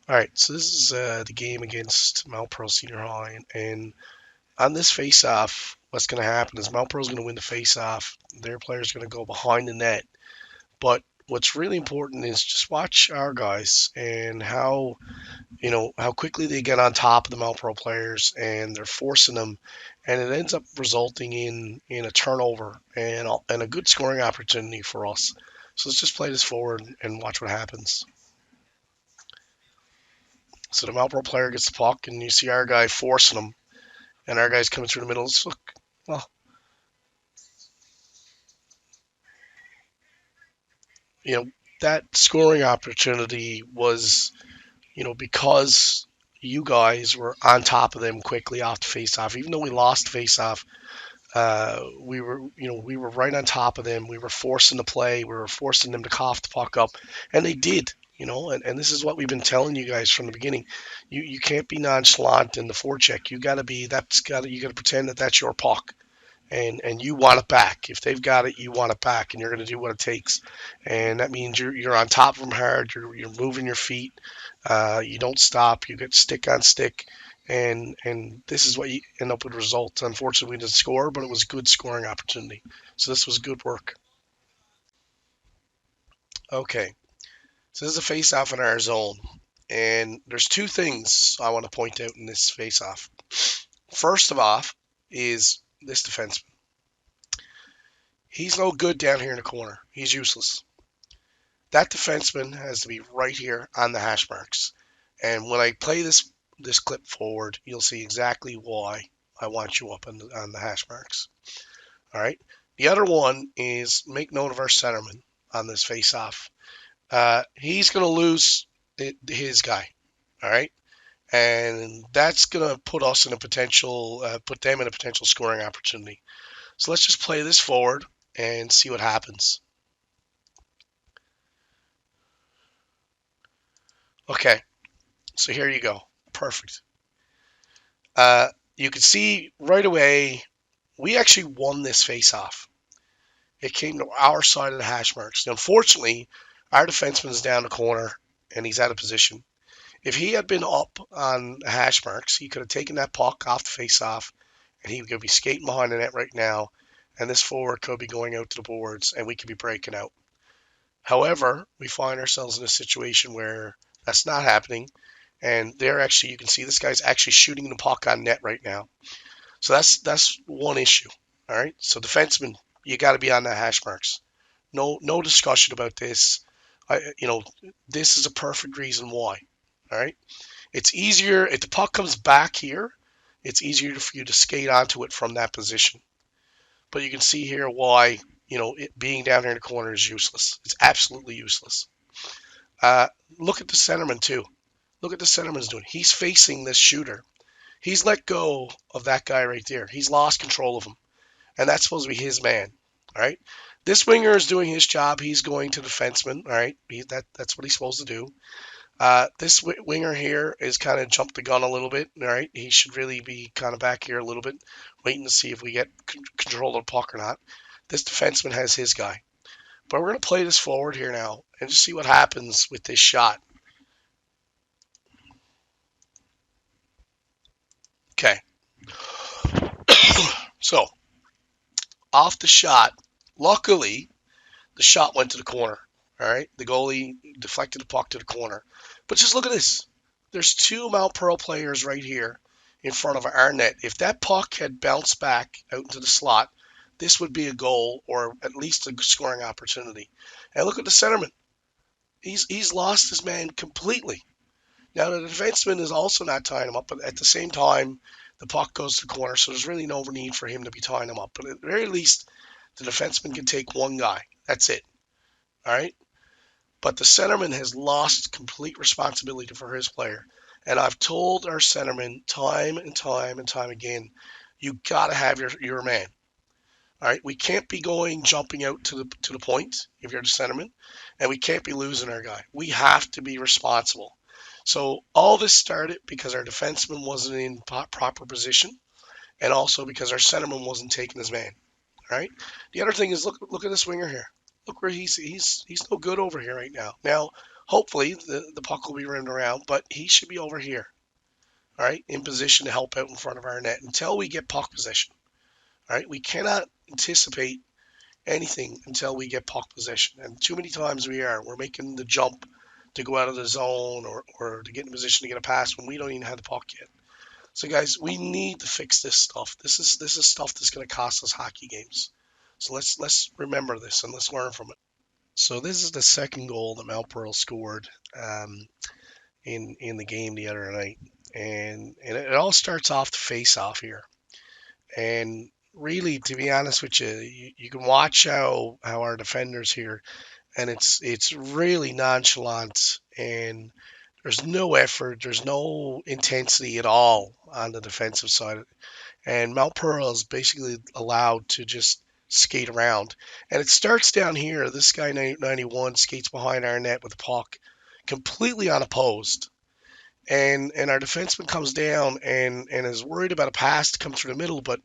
All right, so this is the game against Mount Pearl Senior High, and on this face-off, what's going to happen is Mount Pearl's going to win the face-off. Their player's going to go behind the net, but what's really important is just watch our guys and how quickly they get on top of the Mount Pearl players, and they're forcing them, and it ends up resulting in a turnover and a good scoring opportunity for us. So let's just play this forward and watch what happens. So the Mount Pearl player gets the puck, and you see our guy forcing him, and our guy's coming through the middle. Let's look. Well, you know that scoring opportunity was, because you guys were on top of them quickly off the face-off. Even though we lost face-off, we were right on top of them. We were forcing the play. We were forcing them to cough the puck up, and they did. And this is what we've been telling you guys from the beginning. You can't be nonchalant in the forecheck. You got to pretend that that's your puck, and you want it back. If they've got it, you want it back, and you're going to do what it takes. And that means you're on top of them hard. You're moving your feet. You don't stop. You get stick on stick, and this is what you end up with results. Unfortunately, we didn't score, but it was a good scoring opportunity. So this was good work. Okay, so this is a face-off in our zone, and there's two things I want to point out in this face-off. First of all, is this defenseman. He's no good down here in the corner. He's useless. That defenseman has to be right here on the hash marks. And when I play this clip forward, you'll see exactly why I want you up on the hash marks. All right. The other one is make note of our centerman on this face-off. He's going to lose his guy. All right. And that's going to put them in a potential scoring opportunity. So let's just play this forward and see what happens. Okay, so here you go. Perfect. You can see right away we actually won this face-off. It came to our side of the hash marks. Now, unfortunately, our defenseman is down the corner and he's out of position. If he had been up on the hash marks, he could have taken that puck off the face-off, and he could be skating behind the net right now. And this forward could be going out to the boards, and we could be breaking out. However, we find ourselves in a situation where that's not happening, and you can see this guy's actually shooting the puck on net right now. So that's one issue. All right. So defenseman, you got to be on the hash marks. No discussion about this. I, you know, this is a perfect reason why. All right. It's easier if the puck comes back here. It's easier for you to skate onto it from that position. But you can see here why it being down here in the corner is useless. It's absolutely useless. Uh, Look at the centerman too. Look at the centerman's doing. He's facing this shooter. He's let go of that guy right there. He's lost control of him, and that's supposed to be his man. All right. This winger is doing his job. He's going to the defenseman. All right. That's what he's supposed to do. This winger here is kind of jumped the gun a little bit. All right. He should really be kind of back here a little bit, waiting to see if we get control of the puck or not. This defenseman has his guy. But we're going to play this forward here now and just see what happens with this shot. Okay. So, off the shot, luckily, the shot went to the corner. All right. The goalie deflected the puck to the corner. But just look at this. There's two Mount Pearl players right here in front of our net. If that puck had bounced back out into the slot, this would be a goal or at least a scoring opportunity. And look at the centerman. He's lost his man completely. Now the defenseman is also not tying him up, but at the same time, the puck goes to the corner, so there's really no need for him to be tying him up. But at the very least, the defenseman can take one guy. That's it. All right. But the centerman has lost complete responsibility for his player. And I've told our centerman time and time and time again, you got to have your man. All right, we can't be jumping out to the point if you're the centerman, and we can't be losing our guy. We have to be responsible. So all this started because our defenseman wasn't in proper position, and also because our centerman wasn't taking his man. All right. The other thing is look at this winger here. Look where he's no good over here right now. Now, Hopefully, the puck will be rimmed around, but he should be over here, all right, in position to help out in front of our net until we get puck possession. All right, we cannot anticipate anything until we get puck possession, and too many times we're making the jump to go out of the zone or to get in position to get a pass when we don't even have the puck yet. So guys, we need to fix this stuff. This is stuff that's going to cost us hockey games. So let's remember this and let's learn from it. So this is the second goal that Mount Pearl scored in the game the other night, and it all starts off the face off here. And really, to be honest with you, you can watch how our defenders here, and it's really nonchalant, and there's no effort, there's no intensity at all on the defensive side, and Mount Pearl is basically allowed to just skate around. And it starts down here. This guy 91 skates behind our net with the puck, completely unopposed. And our defenseman comes down and is worried about a pass to come through the middle, but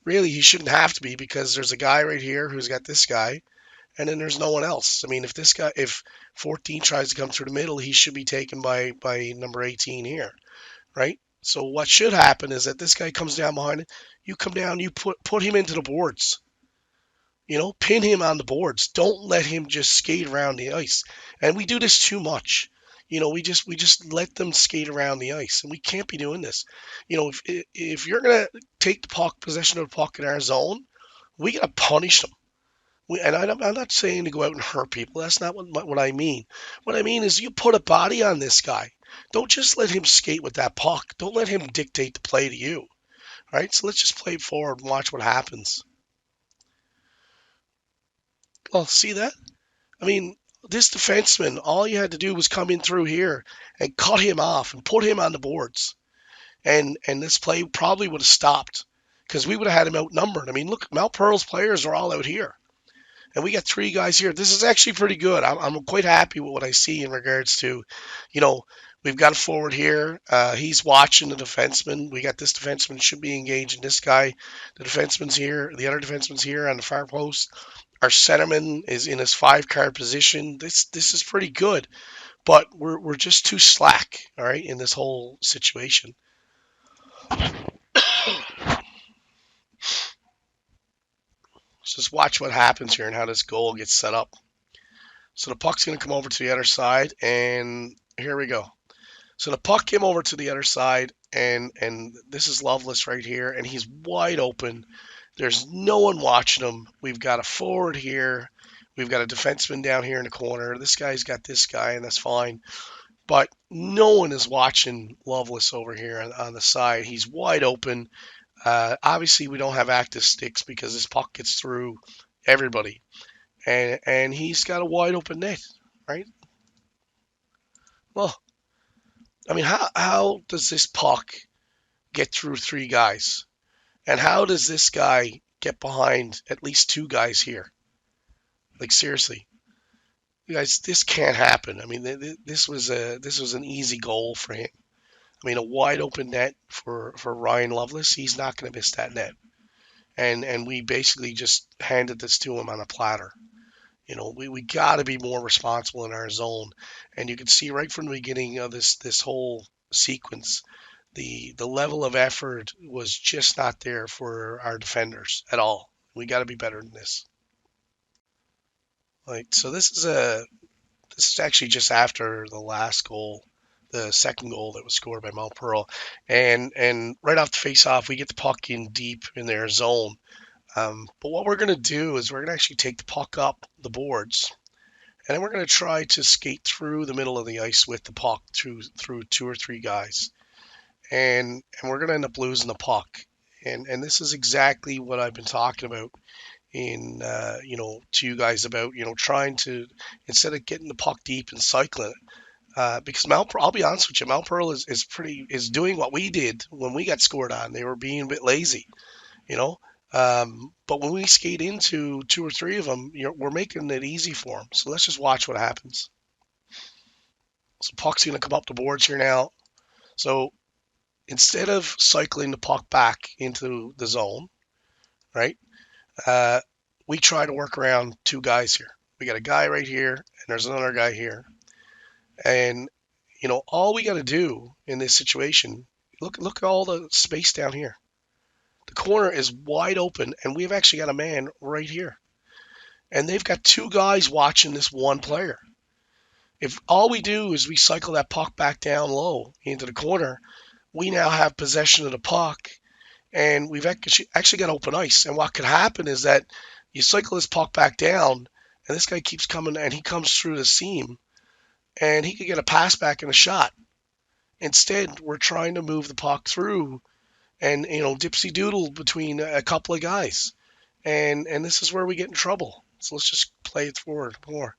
really he shouldn't have to be because there's a guy right here who's got this guy, and then there's no one else. I mean, if 14 tries to come through the middle, he should be taken by number 18 here, right? So what should happen is that this guy comes down behind it. You come down, you put him into the boards. Pin him on the boards. Don't let him just skate around the ice. And we do this too much. We just let them skate around the ice, and we can't be doing this. If you're gonna take the puck, possession of the puck in our zone, we gotta punish them. I'm not saying to go out and hurt people. That's not what I mean. What I mean is you put a body on this guy. Don't just let him skate with that puck. Don't let him dictate the play to you. All right, so let's just play it forward and watch what happens. Well, see that? I mean, this defenseman, all you had to do was come in through here and cut him off and put him on the boards. And this play probably would have stopped because we would have had him outnumbered. I mean, look, Mount Pearl's players are all out here. And we got three guys here. This is actually pretty good. I'm quite happy with what I see in regards to, you know, we've got a forward here. He's watching the defenseman. We got this defenseman should be engaging this guy. The defenseman's here. The other defenseman's here on the far post. Our centerman is in his 5-card position. This is pretty good, but we're just too slack, all right, in this whole situation. Just watch what happens here and how this goal gets set up. So the puck's going to come over to the other side, and here we go. So the puck came over to the other side, and this is Loveless right here, and he's wide open. There's no one watching him. We've got a forward here. We've got a defenseman down here in the corner. This guy's got this guy, and that's fine. But no one is watching Loveless over here on the side. He's wide open. Obviously, we don't have active sticks because this puck gets through everybody, and he's got a wide open net, right? Well, I mean, how does this puck get through three guys? And how does this guy get behind at least two guys here? Like seriously, you guys, this can't happen. I mean, this was an easy goal for him. I mean, a wide open net for Ryan Lovelace. He's not going to miss that net. And we basically just handed this to him on a platter. We got to be more responsible in our zone. And you can see right from the beginning of this whole sequence, the level of effort was just not there for our defenders at all. We got to be better than this. Like so, this is actually just after the last goal, the second goal that was scored by Mount Pearl, and right off the face-off, we get the puck in deep in their zone. But what we're going to do is we're going to actually take the puck up the boards, and then we're going to try to skate through the middle of the ice with the puck through two or three guys, and we're going to end up losing the puck. And this is exactly what I've been talking about in to you guys about trying to, instead of getting the puck deep and cycling it, because Mount Pearl, I'll be honest with you, Mount Pearl is doing what we did when we got scored on. They were being a bit lazy, you know. But when we skate into two or three of them, we're making it easy for them. So let's just watch what happens. So puck's going to come up the boards here now. So instead of cycling the puck back into the zone, right, uh, we try to work around two guys here. We got a guy right here, and there's another guy here. And all we got to do in this situation, look at all the space down here. The corner is wide open, and we've actually got a man right here. And they've got two guys watching this one player. If all we do is we cycle that puck back down low into the corner, we now have possession of the puck, and we've actually got open ice. And what could happen is that you cycle this puck back down, and this guy keeps coming, and he comes through the seam, and he could get a pass back and a shot. Instead, we're trying to move the puck through and dipsy doodle between a couple of guys, and this is where we get in trouble. So let's just play it forward more.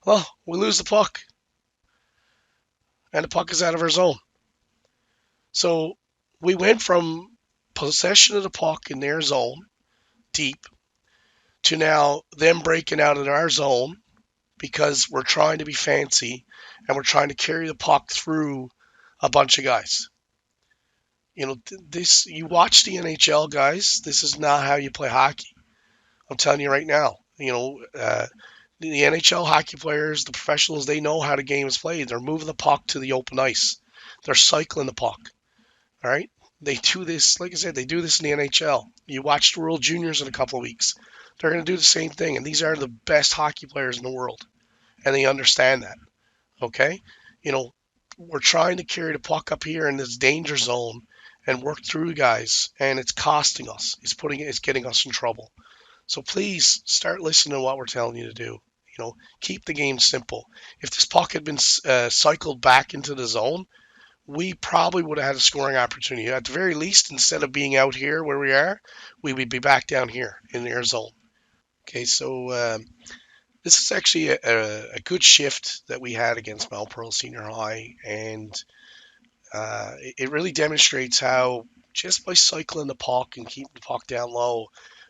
Well, we lose the puck, and the puck is out of our zone. So we went from possession of the puck in their zone, deep, to now them breaking out in our zone because we're trying to be fancy and we're trying to carry the puck through a bunch of guys. This you watch the NHL guys. This is not how you play hockey. I'm telling you right now. The NHL hockey players, the professionals, they know how the game is played. They're moving the puck to the open ice. They're cycling the puck. All right. They do this, like I said, they do this in the NHL. You watch the World Juniors in a couple of weeks. They're going to do the same thing. And these are the best hockey players in the world. And they understand that. Okay. You know, we're trying to carry the puck up here in this danger zone and work through guys. And it's costing us. It's getting us in trouble. So please start listening to what we're telling you to do. Keep the game simple. If this puck had been cycled back into the zone, we probably would have had a scoring opportunity. At the very least, instead of being out here where we are, we would be back down here in their zone. Okay, so this is actually a good shift that we had against Mount Pearl Senior High, and it really demonstrates how just by cycling the puck and keeping the puck down low,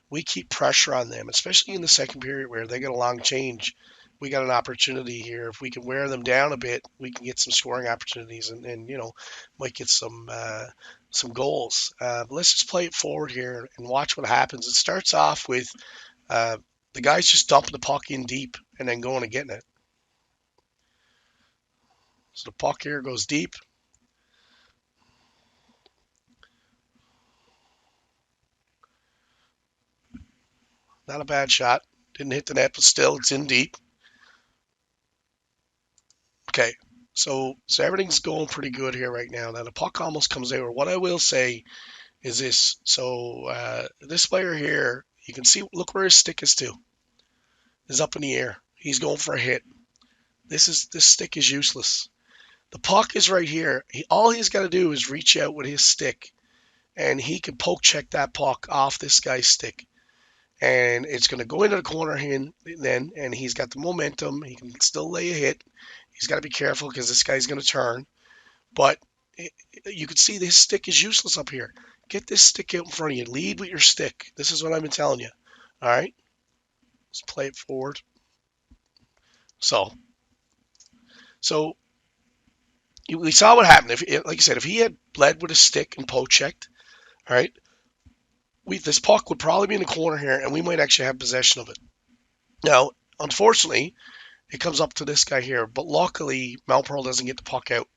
we keep pressure on them, especially in the second period where they get a long change. We got an opportunity here. If we can wear them down a bit, we can get some scoring opportunities and might get some goals. But let's just play it forward here and watch what happens. It starts off with uh, the guys just dumping the puck in deep and then going and getting it. So the puck here goes deep. Not a bad shot. Didn't hit the net, but still it's in deep. Okay, so everything's going pretty good here right now. Now the puck almost comes over. What I will say is this. So this player here, you can see, look where his stick is to. Is up in the air. He's going for a hit. This stick is useless. The puck is right here. All he's got to do is reach out with his stick, and he can poke check that puck off this guy's stick. And it's going to go into the corner then, and he's got the momentum. He can still lay a hit. He's got to be careful because this guy's going to turn. But you can see this stick is useless up here. Get this stick out in front of you. Lead with your stick. This is what I've been telling you. All right? Let's play it forward. So we saw what happened. Like I said, if he had led with a stick and poke checked, all right, this puck would probably be in the corner here, and we might actually have possession of it. Now, unfortunately, it comes up to this guy here, but luckily, Mount Pearl doesn't get the puck out.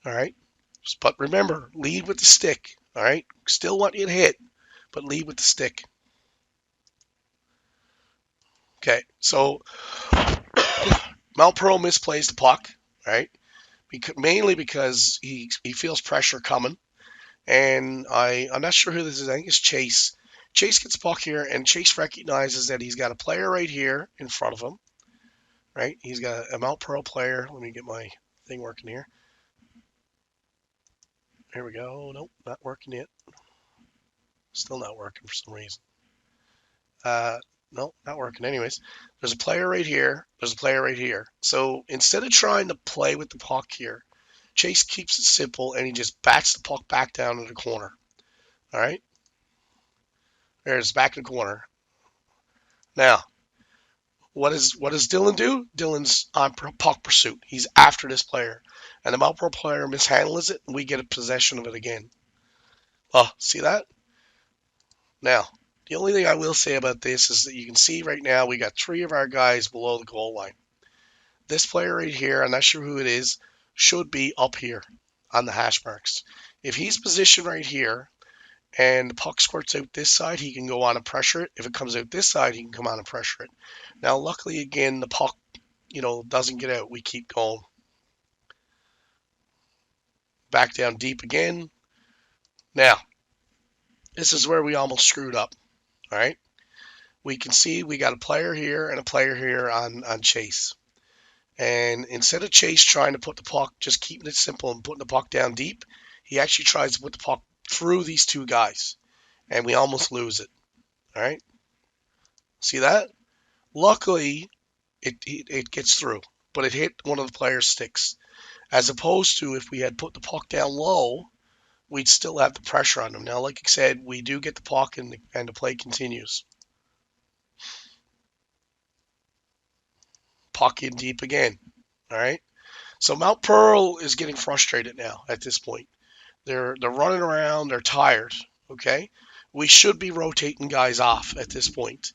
All right, but remember, lead with the stick. All right, still want you to hit, but lead with the stick. Okay, so Mount Pearl misplays the puck, right? Mainly because he feels pressure coming, and I'm not sure who this is. I think it's Chase. Chase gets the puck here, and Chase recognizes that he's got a player right here in front of him, right? He's got a Mount Pearl player. Let me get my thing working here. Here we go. Nope, not working yet. Still not working for some reason. No, not working. Anyways, there's a player right here. There's a player right here. So instead of trying to play with the puck here, Chase keeps it simple and he just bats the puck back down to the corner. All right. There's back in the corner. Now, what does Dylan do? Dylan's on puck pursuit. He's after this player, and the Mount Pro player mishandles it, and we get a possession of it again. Oh, see that? Now, the only thing I will say about this is that you can see right now we got three of our guys below the goal line. This player right here, I'm not sure who it is, should be up here on the hash marks. If he's positioned right here and the puck squirts out this side, he can go on and pressure it. If it comes out this side, he can come on and pressure it. Now, luckily, again, the puck, doesn't get out. We keep going. Back down deep again. Now, this is where we almost screwed up. All right. We can see we got a player here and a player here on Chase. And instead of Chase trying to put the puck, just keeping it simple and putting the puck down deep, he actually tries to put the puck through these two guys. And we almost lose it. All right. See that? Luckily, it gets through, but it hit one of the player's sticks. As opposed to if we had put the puck down low, we'd still have the pressure on them. Now, like I said, we do get the puck and the play continues. Puck in deep again. All right. So Mount Pearl is getting frustrated now at this point. They're running around. They're tired. Okay. We should be rotating guys off at this point,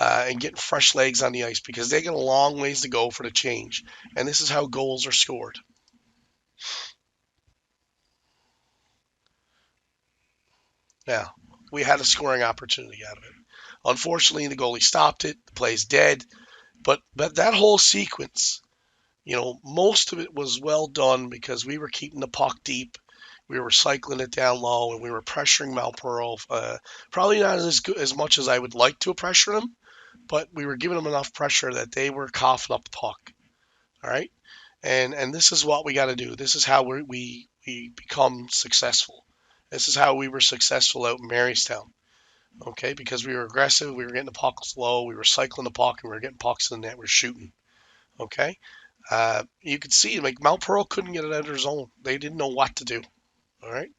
and getting fresh legs on the ice because they got a long ways to go for the change. And this is how goals are scored. Now, we had a scoring opportunity out of it. Unfortunately, the goalie stopped it. The play's dead. But that whole sequence, most of it was well done because we were keeping the puck deep. We were cycling it down low, and we were pressuring Mount Pearl. Probably not as much as I would like to pressure them, but we were giving them enough pressure that they were coughing up the puck. All right, and this is what we got to do. This is how we become successful. This is how we were successful out in Marystown. Okay, because we were aggressive, we were getting the pucks low, we were cycling the puck, and we were getting pucks in the net, we were shooting. Okay, you could see like Mount Pearl couldn't get it out of their zone. They didn't know what to do. All right.